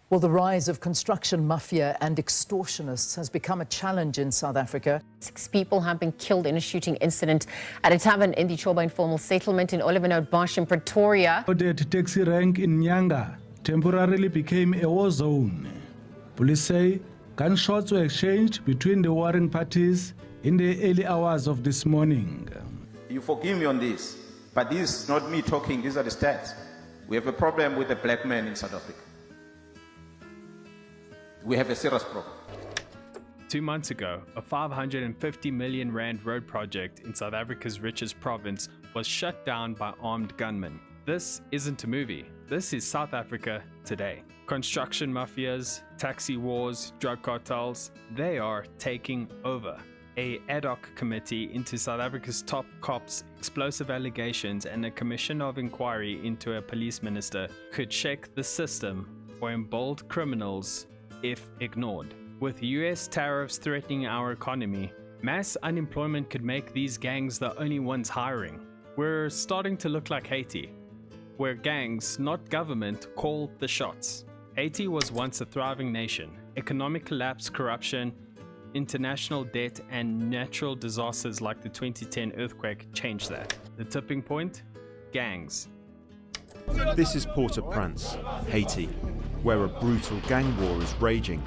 Well, the rise of construction mafia and extortionists has become a challenge in South Africa. 6 people have been killed in a shooting incident at a tavern in the Choba informal settlement in Oliver Bosch in Pretoria. The taxi rank in Nyanga temporarily became a war zone. Police say gunshots were exchanged between the warring parties in the early hours of this morning. You forgive me on this, but this is not me talking, these are the stats. We have a problem with the black man in South Africa. We have a serious problem. 2 months ago, a 550 million rand road project in South Africa's richest province was shut down by armed gunmen. This isn't a movie. This is South Africa today. Construction mafias, taxi wars, drug cartels, they are taking over. A ad hoc committee into South Africa's top cops, explosive allegations, and a commission of inquiry into a police minister could shake the system or embolden criminals if ignored. With US tariffs threatening our economy, mass unemployment could make these gangs the only ones hiring. We're starting to look like Haiti, where gangs, not government, call the shots. Haiti was once a thriving nation. Economic collapse, corruption, international debt, and natural disasters like the 2010 earthquake changed that. The tipping point? Gangs. This is Port-au-Prince, Haiti, where a brutal gang war is raging.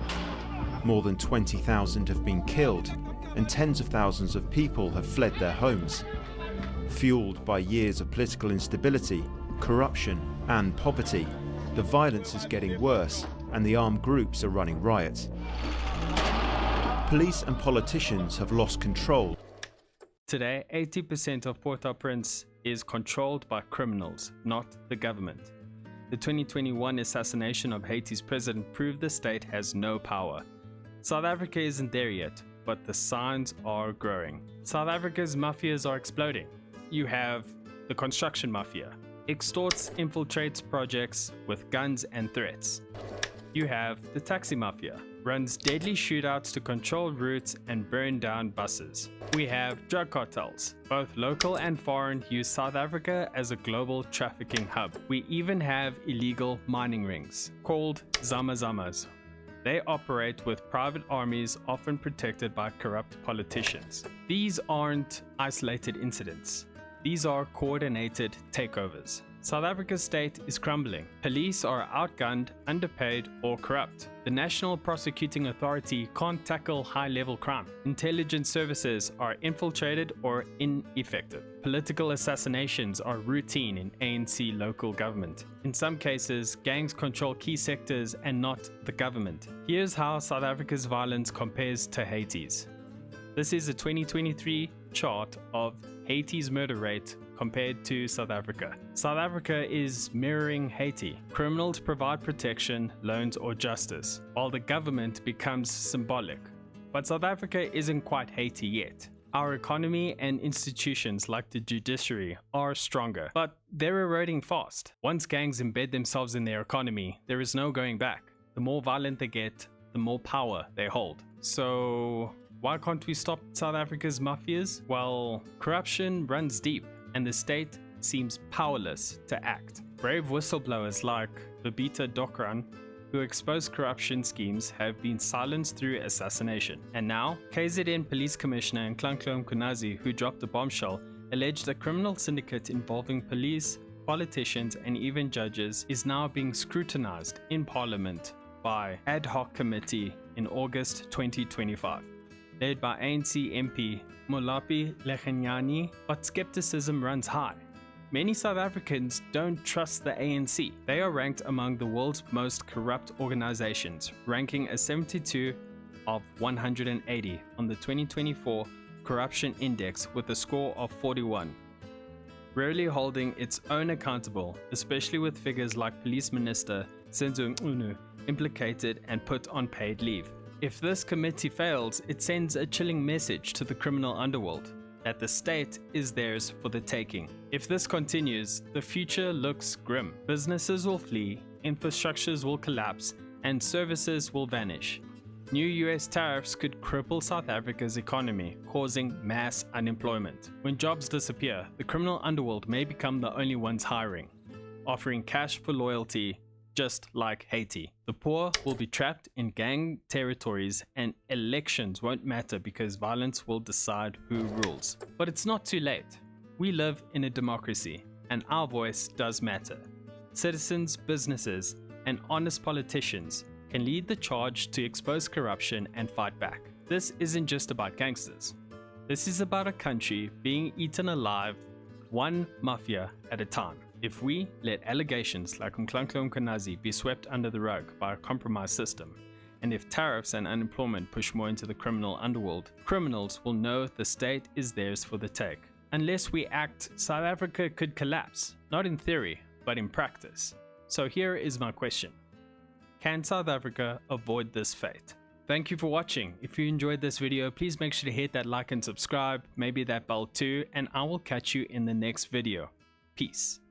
More than 20,000 have been killed, and tens of thousands of people have fled their homes. Fueled by years of political instability, corruption, and poverty, the violence is getting worse, and the armed groups are running riot. Police and politicians have lost control. Today, 80% of Port-au-Prince is controlled by criminals, not the government. The 2021 assassination of Haiti's president proved the state has no power. South Africa isn't there yet, but the signs are growing. South Africa's mafias are exploding. You have the construction mafia, extorts, infiltrates projects with guns and threats. You have the taxi mafia, runs deadly shootouts to control routes and burn down buses. We have drug cartels. Both local and foreign use South Africa as a global trafficking hub. We even have illegal mining rings, called zamazamas. They operate with private armies, often protected by corrupt politicians. These aren't isolated incidents. These are coordinated takeovers. South Africa's state is crumbling. Police are outgunned, underpaid, or corrupt. The National Prosecuting Authority can't tackle high-level crime. Intelligence services are infiltrated or ineffective. Political assassinations are routine in ANC local government. In some cases, gangs control key sectors and not the government. Here's how South Africa's violence compares to Haiti's. This is a 2023 chart of Haiti's murder rate compared to South Africa. South Africa is mirroring Haiti. Criminals provide protection, loans, or justice, while the government becomes symbolic. But South Africa isn't quite Haiti yet. Our economy and institutions like the judiciary are stronger, but they're eroding fast. Once gangs embed themselves in their economy, there is no going back. The more violent they get, the more power they hold. So why can't we stop South Africa's mafias? Well, corruption runs deep, and the state seems powerless to act. Brave whistleblowers like Babita Dokran, who expose corruption schemes, have been silenced through assassination. And now, KZN Police Commissioner Nhlanhla Mkhwanazi, who dropped a bombshell, alleged a criminal syndicate involving police, politicians, and even judges is now being scrutinized in Parliament by ad hoc committee in August 2025. Led by ANC MP Molapi Legenyani, but skepticism runs high. Many South Africans don't trust the ANC. They are ranked among the world's most corrupt organizations, ranking as 72 of 180 on the 2024 Corruption Index with a score of 41. Rarely holding its own accountable, especially with figures like Police Minister Senzo Mchunu implicated and put on paid leave. If this committee fails, it sends a chilling message to the criminal underworld that the state is theirs for the taking. If this continues, the future looks grim. Businesses will flee, infrastructures will collapse, and services will vanish. New US tariffs could cripple South Africa's economy, causing mass unemployment. When jobs disappear, the criminal underworld may become the only ones hiring, offering cash for loyalty just like Haiti. The poor will be trapped in gang territories and elections won't matter because violence will decide who rules. But it's not too late. We live in a democracy and our voice does matter. Citizens, businesses, and honest politicians can lead the charge to expose corruption and fight back. This isn't just about gangsters. This is about a country being eaten alive, one mafia at a time. If we let allegations like Umklanklomkanazi be swept under the rug by a compromised system, and if tariffs and unemployment push more into the criminal underworld, criminals will know the state is theirs for the take. Unless we act, South Africa could collapse, not in theory, but in practice. So here is my question. Can South Africa avoid this fate? Thank you for watching. If you enjoyed this video, please make sure to hit that like and subscribe, maybe that bell too, and I will catch you in the next video. Peace.